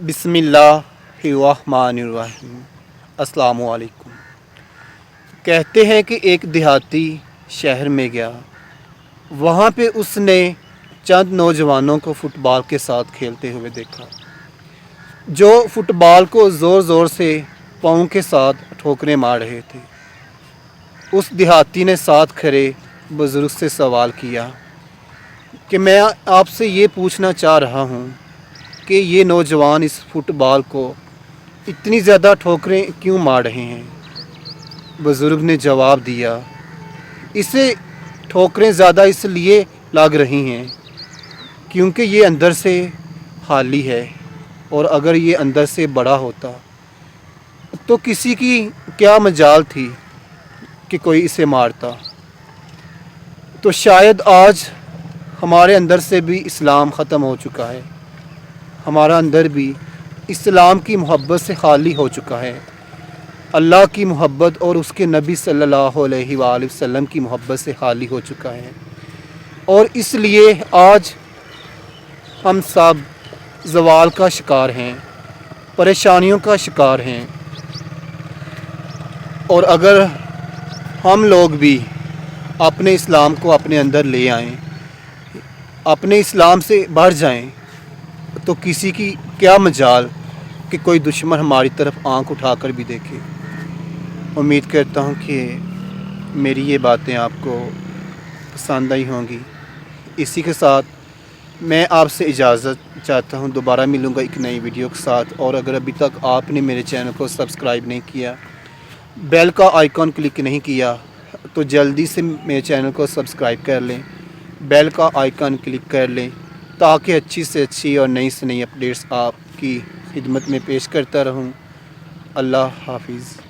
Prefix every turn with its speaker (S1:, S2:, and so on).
S1: बिस्मिल्लाहिर्रहमानिर्रहीम। अस्सलामु अलैकुम। कहते हैं कि एक देहाती शहर में गया। वहाँ पे उसने चंद नौजवानों को फ़ुटबॉल के साथ खेलते हुए देखा, जो फ़ुटबॉल को ज़ोर ज़ोर से पाँव के साथ ठोकरें मार रहे थे। उस देहाती ने साथ खड़े बुज़ुर्ग से सवाल किया कि मैं आपसे ये पूछना चाह रहा हूँ कि ये नौजवान इस फुटबॉल को इतनी ज़्यादा ठोकरें क्यों मार रहे हैं। बुज़ुर्ग ने जवाब दिया, इसे ठोकरें ज़्यादा इसलिए लग रही हैं क्योंकि ये अंदर से खाली है, और अगर ये अंदर से बड़ा होता तो किसी की क्या मजाल थी कि कोई इसे मारता। तो शायद आज हमारे अंदर से भी इस्लाम ख़त्म हो चुका है, हमारा अंदर भी इस्लाम की मोहब्बत से खाली हो चुका है। अल्लाह की मोहब्बत और उसके नबी सल्लल्लाहु अलैहि वसल्लम की मोहब्बत से खाली हो चुका है, और इसलिए आज हम सब ज़वाल का शिकार हैं, परेशानियों का शिकार हैं। और अगर हम लोग भी अपने इस्लाम को अपने अंदर ले आएं, अपने इस्लाम से बढ़ जाएं, तो किसी की क्या मजाल कि कोई दुश्मन हमारी तरफ आंख उठाकर भी देखे। उम्मीद करता हूँ कि मेरी ये बातें आपको पसंद आई होंगी। इसी के साथ मैं आपसे इजाज़त चाहता हूँ। दोबारा मिलूँगा एक नई वीडियो के साथ। और अगर अभी तक आपने मेरे चैनल को सब्सक्राइब नहीं किया, बेल का आइकॉन क्लिक नहीं किया, तो जल्दी से मेरे चैनल को सब्सक्राइब कर लें, बेल का आइकॉन क्लिक कर लें, ताकि अच्छी से अच्छी और नई से नई अपडेट्स आपकी खिदमत में पेश करता रहूं। अल्लाह हाफिज़।